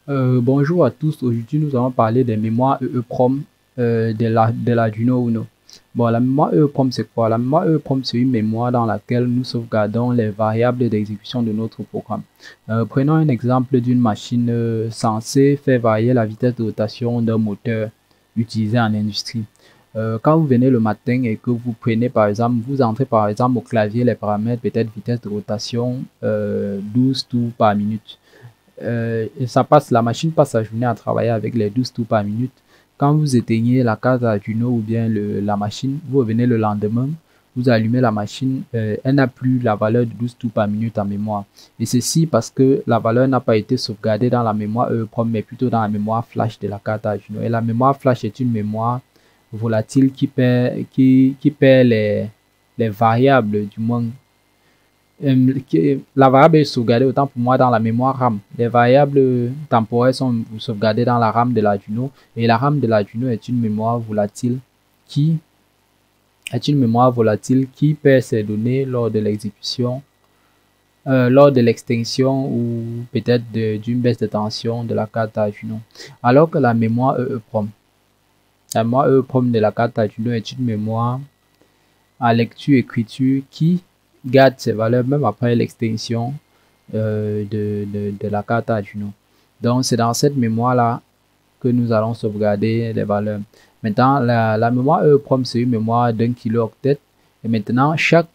Bonjour à tous. Aujourd'hui, nous allons parler des mémoires EEPROM de l'Arduino Uno. Bon, la mémoire EEPROM, c'est quoi? La mémoire EEPROM, c'est une mémoire dans laquelle nous sauvegardons les variables d'exécution de notre programme. Prenons un exemple d'une machine censée faire varier la vitesse de rotation d'un moteur utilisé en industrie. Quand vous venez le matin et que vous prenez par exemple, vous entrez par exemple au clavier les paramètres, peut-être vitesse de rotation 12 tours par minute. Et la machine passe sa journée à travailler avec les 12 tours par minute. Quand vous éteignez la carte Arduino ou bien la machine, vous revenez le lendemain, vous allumez la machine, elle n'a plus la valeur de 12 tours par minute en mémoire. Et ceci parce que la valeur n'a pas été sauvegardée dans la mémoire EEPROM, mais plutôt dans la mémoire flash de la carte Arduino. Et la mémoire flash est une mémoire volatile qui perd les variables, du moins la variable est sauvegardée autant pour moi dans la mémoire RAM. Les variables temporelles sont sauvegardées dans la RAM de l'Arduino et la RAM de l'Arduino est une mémoire volatile qui perd ses données lors de l'exécution, lors de l'extinction ou peut-être d'une baisse de tension de la carte Arduino. Alors que la mémoire EEPROM de la carte Arduino est une mémoire à lecture-écriture qui garde ses valeurs même après l'extinction de la carte Arduino. Donc, c'est dans cette mémoire-là que nous allons sauvegarder les valeurs. Maintenant, la mémoire EEPROM, c'est une mémoire d'un kilooctet. Et maintenant, chaque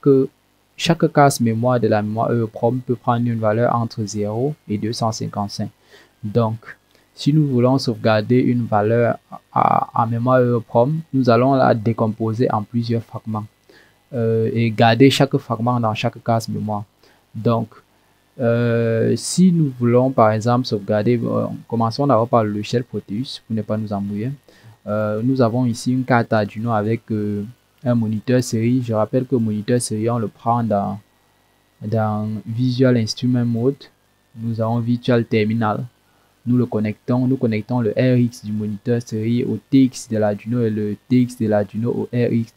case mémoire de la mémoire EEPROM peut prendre une valeur entre 0 et 255. Donc, si nous voulons sauvegarder une valeur en mémoire EEPROM, nous allons la décomposer en plusieurs fragments et garder chaque fragment dans chaque case mémoire. Donc, si nous voulons par exemple sauvegarder, commençons d'abord par le logiciel Proteus pour ne pas nous embrouiller. Nous avons ici une carte Arduino avec un moniteur série. Je rappelle que le moniteur série, on le prend dans Visual Instrument Mode. Nous avons Virtual Terminal. Nous connectons le RX du moniteur série au TX de l'Arduino et le TX de l'Arduino au RX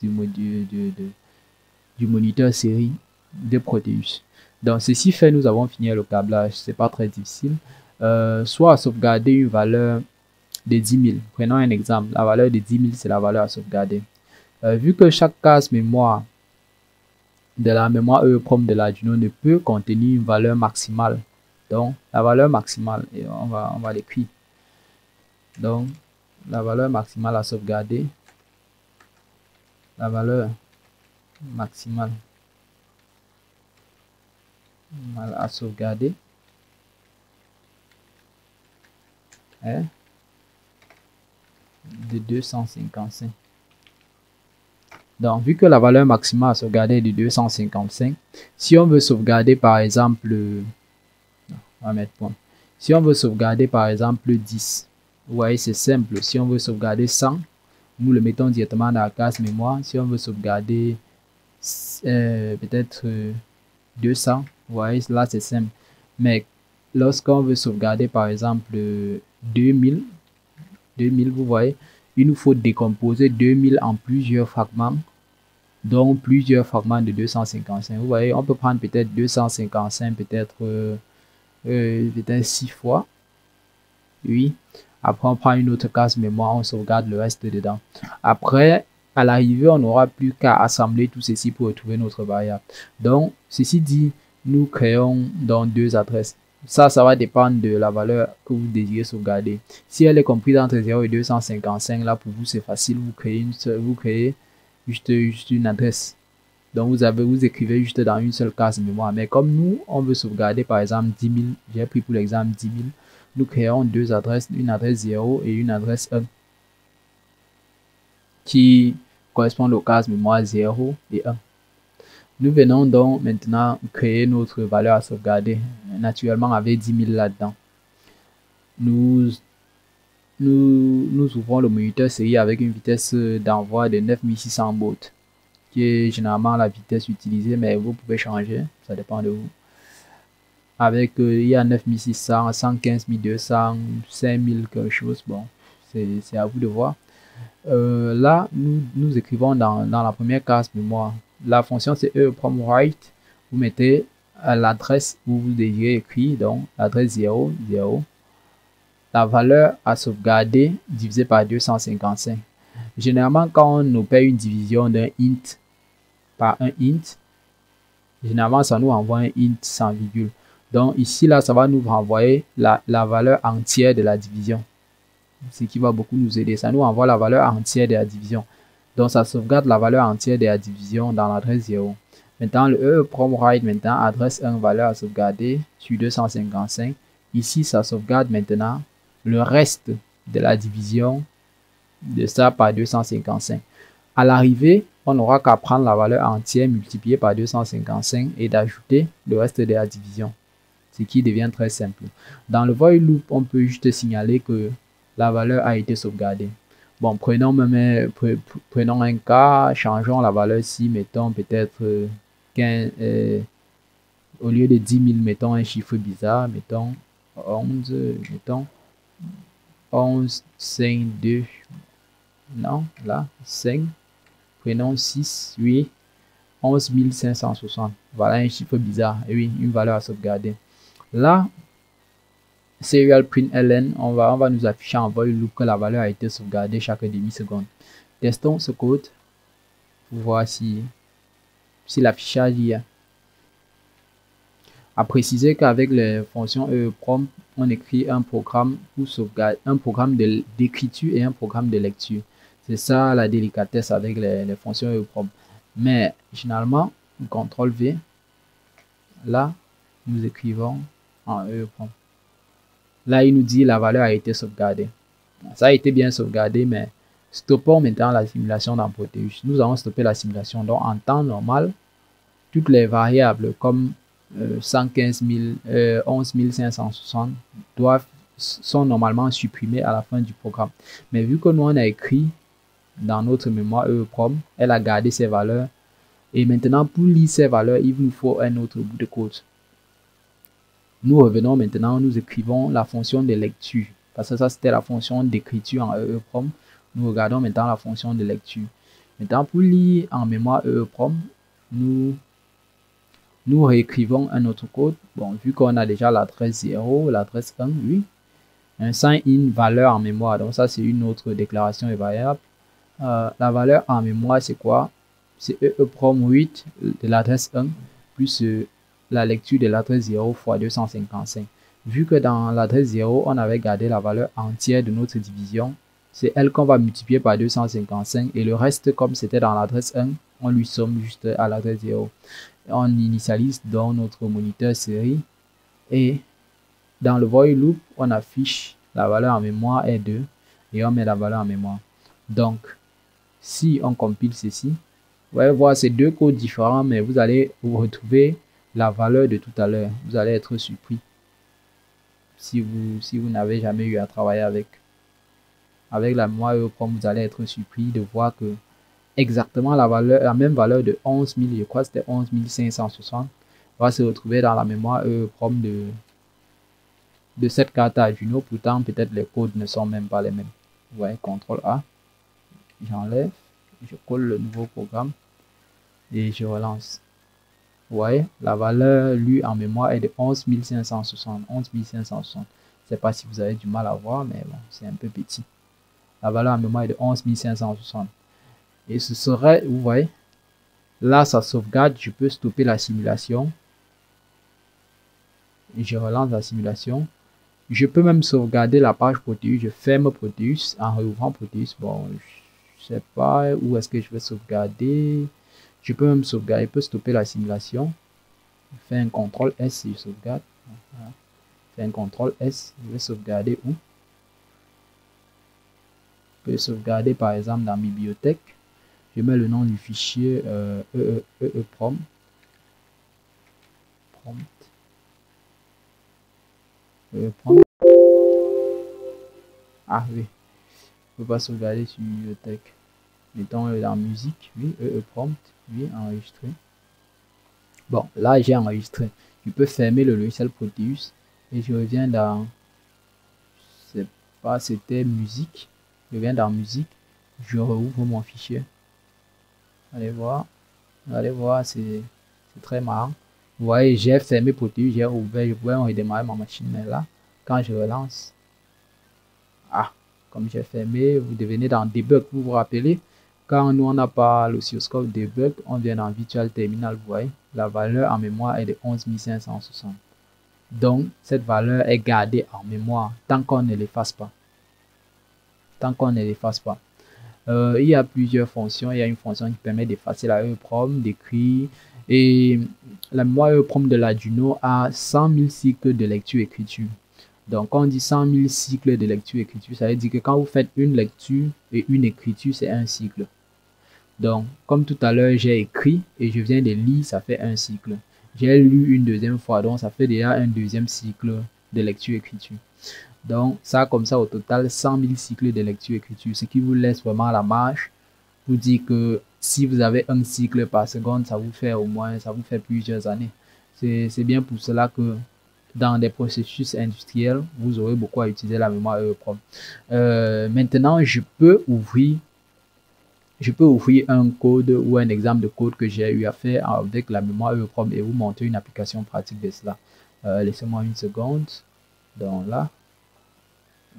du moniteur série de Proteus. Donc, ceci fait, nous avons fini le câblage. C'est pas très difficile. Soit à sauvegarder une valeur de 10 000. Prenons un exemple. La valeur de 10 000, c'est la valeur à sauvegarder. Vu que chaque case mémoire de la mémoire EEPROM de l'Arduino ne peut contenir une valeur maximale. Donc, la valeur maximale, et on va l'écrire. Donc, la valeur maximale à sauvegarder. La valeur maximale à sauvegarder est de 255. Donc, vu que la valeur maximale à sauvegarder est de 255, si on veut sauvegarder par exemple, on va mettre point. Si on veut sauvegarder par exemple 10, vous voyez, c'est simple. Si on veut sauvegarder 100, nous le mettons directement dans la case mémoire. Si on veut sauvegarder peut-être 200, vous voyez, là c'est simple. Mais lorsqu'on veut sauvegarder par exemple 2000, vous voyez, il nous faut décomposer 2000 en plusieurs fragments, donc plusieurs fragments de 255. Vous voyez, on peut prendre peut-être 255, peut-être 6 fois. Oui. Après, on prend une autre case mémoire, on sauvegarde le reste dedans. Après, à l'arrivée, on n'aura plus qu'à assembler tout ceci pour retrouver notre variable. Donc, ceci dit, nous créons donc deux adresses. Ça va dépendre de la valeur que vous désirez sauvegarder. Si elle est comprise entre 0 et 255, là, pour vous, c'est facile. Vous créez juste une adresse. Donc, vous écrivez juste dans une seule case mémoire. Mais comme nous, on veut sauvegarder, par exemple, 10 000, j'ai pris pour l'exemple 10 000, nous créons deux adresses, une adresse 0 et une adresse 1, qui correspondent aux cases mémoire 0 et 1. Nous venons donc maintenant créer notre valeur à sauvegarder, naturellement avec 10 000 là-dedans. Nous ouvrons le moniteur série avec une vitesse d'envoi de 9600 baud, qui est généralement la vitesse utilisée, mais vous pouvez changer, ça dépend de vous. Avec, il y a 9600, 115 200, 5000 quelque chose, bon, c'est à vous de voir. Là, nous écrivons dans la première case mémoire. La fonction c'est EEPROM write. Vous mettez l'adresse où vous désirez écrire, donc l'adresse 0, 0. la valeur à sauvegarder divisé par 255. Généralement, quand on opère une division d'un int par un int, généralement, ça nous renvoie un int sans virgule. Donc ici, là, ça va nous renvoyer la valeur entière de la division. Ce qui va beaucoup nous aider. Ça nous renvoie la valeur entière de la division. Donc ça sauvegarde la valeur entière de la division dans l'adresse 0. Maintenant, le EEPROM write maintenant adresse 1 valeur à sauvegarder sur 255. Ici, ça sauvegarde maintenant le reste de la division de ça par 255. À l'arrivée, on n'aura qu'à prendre la valeur entière multipliée par 255 et d'ajouter le reste de la division, ce qui devient très simple. Dans le while loop, on peut juste signaler que la valeur a été sauvegardée. Bon, prenons un cas, changeons la valeur ici, mettons peut-être 15, au lieu de 10 000, mettons un chiffre bizarre, mettons 11, mettons 11, 5, 2, non, là, 5, prenons 6, 8, 11 560. Voilà un chiffre bizarre, et oui, une valeur à sauvegarder. Là, serial print ln, on va nous afficher en while loop que la valeur a été sauvegardée chaque demi-seconde. Testons ce code pour voir si l'affichage y est. À préciser qu'avec les fonctions EEPROM, on écrit un programme pour sauvegarder, un programme d'écriture et un programme de lecture. C'est ça la délicatesse avec les fonctions EEPROM. Mais généralement, CTRL V, là, nous écrivons en EEPROM. Là, il nous dit la valeur a été sauvegardée. Ça a été bien sauvegardé, mais stoppons maintenant la simulation dans Proteus. Nous allons stopper la simulation. Donc, en temps normal, toutes les variables comme 115 000, 11 560 sont normalement supprimées à la fin du programme. Mais vu que nous on a écrit dans notre mémoire EEPROM, elle a gardé ses valeurs. Et maintenant, pour lire ces valeurs, il nous faut un autre bout de code. Nous revenons maintenant, nous écrivons la fonction de lecture. Parce que ça, c'était la fonction d'écriture en EEPROM. Nous regardons maintenant la fonction de lecture. Maintenant, pour lire en mémoire EEPROM, nous réécrivons un autre code. Bon, vu qu'on a déjà l'adresse 0, l'adresse 1, oui. Un sign in valeur en mémoire. Donc ça, c'est une autre déclaration et variable. La valeur en mémoire, c'est quoi? C'est EEPROM 8 de l'adresse 1 plus la lecture de l'adresse 0 fois 255. Vu que dans l'adresse 0, on avait gardé la valeur entière de notre division, c'est elle qu'on va multiplier par 255 et le reste, comme c'était dans l'adresse 1, on lui somme juste à l'adresse 0. On initialise donc notre moniteur série et dans le while loop, on affiche la valeur en mémoire est 2 et on met la valeur en mémoire. Donc, si on compile ceci, vous allez voir ces deux codes différents, mais vous allez vous retrouver la valeur de tout à l'heure. Vous allez être surpris si vous n'avez jamais eu à travailler avec la mémoire EEPROM, vous allez être surpris de voir que exactement la même valeur de 11 000, je crois que c'était 11 560, va se retrouver dans la mémoire EEPROM de cette carte Arduino. Pourtant, peut-être les codes ne sont même pas les mêmes. Vous voyez, CTRL A, j'enlève, je colle le nouveau programme et je relance. Vous voyez, la valeur lue en mémoire est de 11 560. 11 560. Je ne sais pas si vous avez du mal à voir, mais bon, c'est un peu petit. La valeur en mémoire est de 11 560. Et ce serait, vous voyez, là, ça sauvegarde. Je peux stopper la simulation. Et je relance la simulation. Je peux même sauvegarder la page Proteus. Je ferme Proteus en réouvrant Proteus. Bon, je sais pas où est-ce que je vais sauvegarder. Je peux même sauvegarder, je peux stopper la simulation. Je fais un CTRL S et je sauvegarde. Voilà. Je fais un CTRL S, je vais sauvegarder où? Je peux sauvegarder par exemple dans bibliothèque. Je mets le nom du fichier EEPROM. Ah oui, je peux pas sauvegarder sur bibliothèque. Mettons dans musique, oui, EEPROM, oui, enregistré. Bon, là j'ai enregistré. Je peux fermer le logiciel Proteus et je reviens dans, je sais pas, c'était musique. Je viens dans musique, je rouvre mon fichier. Allez voir, c'est très marrant. Vous voyez, j'ai fermé Proteus, j'ai ouvert, je pouvais redémarrer ma machine, mais là, quand je relance, Ah, comme j'ai fermé, vous devenez dans Debug. Vous vous rappelez, quand nous, on n'a pas l'oscilloscope Debug, on vient dans Virtual Terminal, vous voyez, la valeur en mémoire est de 11 560. Donc, cette valeur est gardée en mémoire tant qu'on ne l'efface pas. Tant qu'on ne l'efface pas. Il y a plusieurs fonctions. Il y a une fonction qui permet d'effacer la EEPROM, d'écrire. Et la mémoire EEPROM de l'Arduino a 100 000 cycles de lecture-écriture. Donc, quand on dit 100 000 cycles de lecture-écriture, ça veut dire que quand vous faites une lecture et une écriture, c'est un cycle. Donc, comme tout à l'heure, j'ai écrit et je viens de lire, ça fait un cycle. J'ai lu une deuxième fois, donc ça fait déjà un deuxième cycle de lecture-écriture. Donc, ça, comme ça, au total, 100 000 cycles de lecture-écriture, ce qui vous laisse vraiment la marge pour dire que si vous avez un cycle par seconde, ça vous fait au moins, ça vous fait plusieurs années. C'est bien pour cela que dans des processus industriels, vous aurez beaucoup à utiliser la mémoire EEPROM. Maintenant, je peux ouvrir un code ou un exemple de code que j'ai eu à faire avec la mémoire EEPROM et vous montrer une application pratique de cela. Laissez-moi une seconde. Donc là,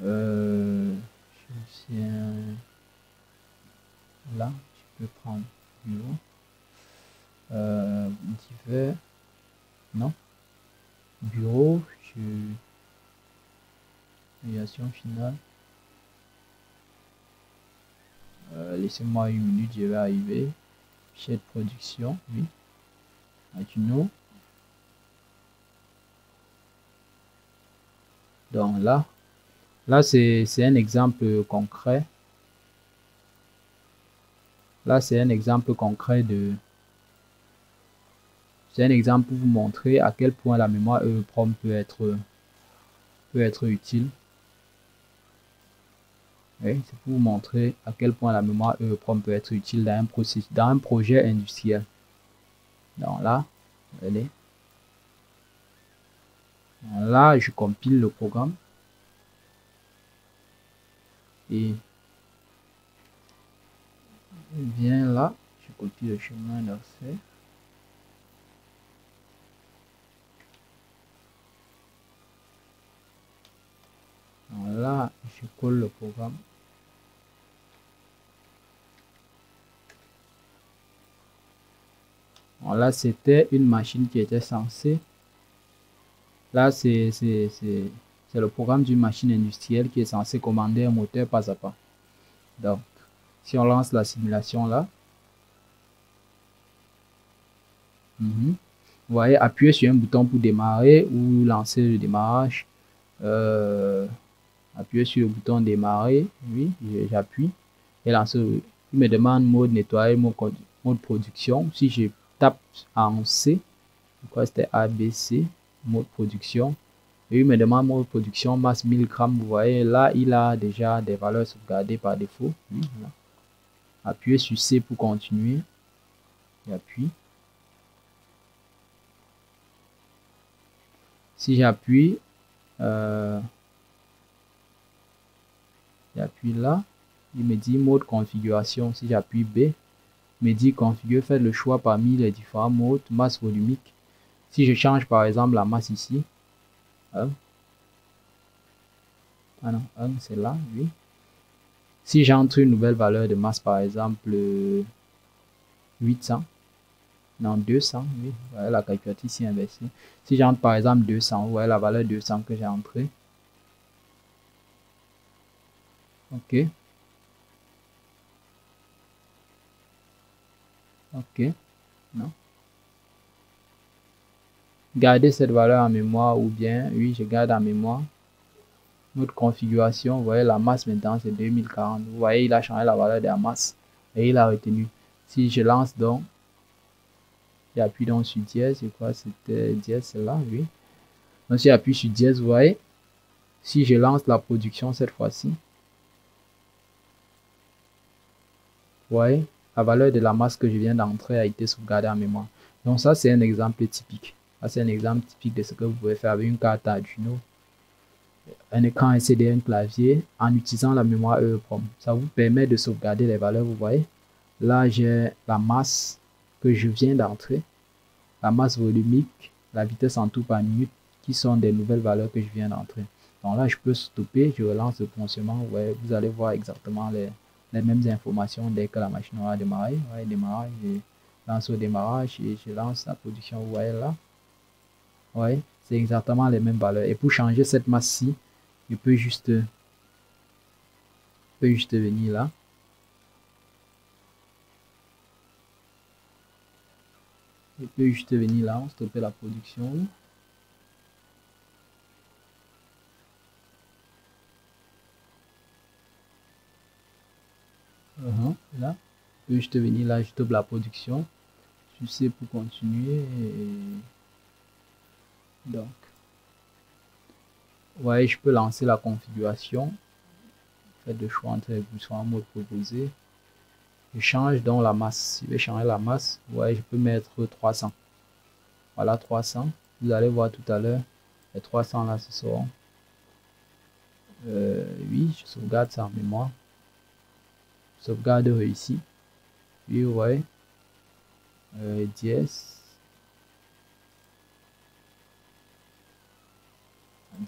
je viens là, je peux prendre bureau, divers, non, bureau, création finale. Laissez-moi une minute, je vais arriver. Fichier de production, oui. Arduino. Donc là c'est un exemple concret. Là, c'est un exemple concret c'est un exemple pour vous montrer à quel point la mémoire EEPROM peut être utile. Oui, c'est pour vous montrer à quel point la mémoire EEPROM peut être utile dans un projet industriel. Donc là, allez. Donc là, je compile le programme. Et bien là, je copie le chemin d'accès. Donc là, je colle le programme. Donc là, c'était une machine qui était censée. Là, c'est le programme d'une machine industrielle qui est censé commander un moteur pas à pas. Donc, si on lance la simulation là, vous voyez, appuyez sur un bouton pour démarrer ou lancer le démarrage. Appuyez sur le bouton démarrer, oui, j'appuie et lance. Il me demande mode nettoyer, mode production. Si je tape en C, quoi c'était ABC, mode production. Et il me demande mode production, masse 1000 grammes. Vous voyez, là, il a déjà des valeurs sauvegardées par défaut. Oui, voilà. Appuyez sur C pour continuer. J'appuie. Si j'appuie, là, il me dit mode configuration. Si j'appuie B, il me dit configure, faites le choix parmi les différents modes, masse volumique. Si je change par exemple la masse ici, ah non, c'est là, oui. Si j'entre une nouvelle valeur de masse, par exemple 800, non 200, oui, voilà la calculatrice ici inversée. Si j'entre par exemple 200, vous voyez la valeur 200 que j'ai entrée. Ok. Ok. Non. Gardez cette valeur en mémoire ou bien, oui, je garde en mémoire. Notre configuration, vous voyez la masse maintenant c'est 2040. Vous voyez, il a changé la valeur de la masse et il a retenu. Si je lance donc, j'appuie donc sur dièse, c'est quoi? C'était dièse, c'est là, oui. Donc si j'appuie sur dièse, vous voyez, si je lance la production cette fois-ci, vous voyez, la valeur de la masse que je viens d'entrer a été sauvegardée en mémoire. Donc ça, c'est un exemple typique. Ça, c'est un exemple typique de ce que vous pouvez faire avec une carte Arduino, un écran LCD, un clavier, en utilisant la mémoire EEPROM. Ça vous permet de sauvegarder les valeurs, vous voyez. Là, j'ai la masse que je viens d'entrer, la masse volumique, la vitesse en tour par minute, qui sont des nouvelles valeurs que je viens d'entrer. Donc là, je peux stopper, je relance le fonctionnement. Ouais, vous allez voir exactement les mêmes informations dès que la machine aura démarré. Ouais, démarrage, je lance au démarrage et je lance la production. Vous voyez là. Ouais, c'est exactement les mêmes valeurs. Et pour changer cette masse-ci, je peux juste venir là. Je peux juste venir là, stopper la production. Là, je peux juste venir là, je stoppe la production. Je sais pour continuer. Donc, ouais, je peux lancer la configuration. Faites le choix entre les boutons en mode proposé. Je change donc la masse. Je vais changer la masse. Ouais, je peux mettre 300. Voilà, 300. Vous allez voir tout à l'heure. Les 300 là, ce seront. Oui, je sauvegarde ça en mémoire. Sauvegarde réussi. Oui, ouais. Dièse.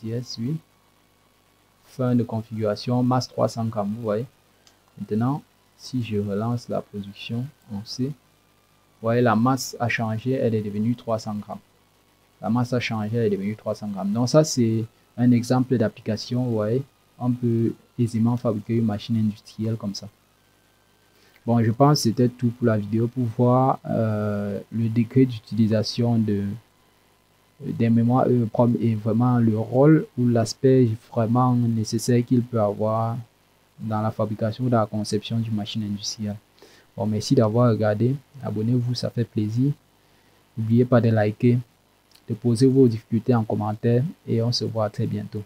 Dièse, oui. Fin de configuration, masse 300 grammes, vous voyez. Maintenant, si je relance la production, on sait. Vous voyez, la masse a changé, elle est devenue 300 grammes. La masse a changé, elle est devenue 300 grammes. Donc ça, c'est un exemple d'application, vous voyez. On peut aisément fabriquer une machine industrielle comme ça. Bon, je pense que c'était tout pour la vidéo pour voir le degré d'utilisation des mémoires EEPROM et vraiment le rôle ou l'aspect vraiment nécessaire qu'il peut avoir dans la fabrication ou dans la conception d'une machine industrielle. Bon, merci d'avoir regardé. Abonnez-vous, ça fait plaisir. N'oubliez pas de liker, de poser vos difficultés en commentaire et on se voit très bientôt.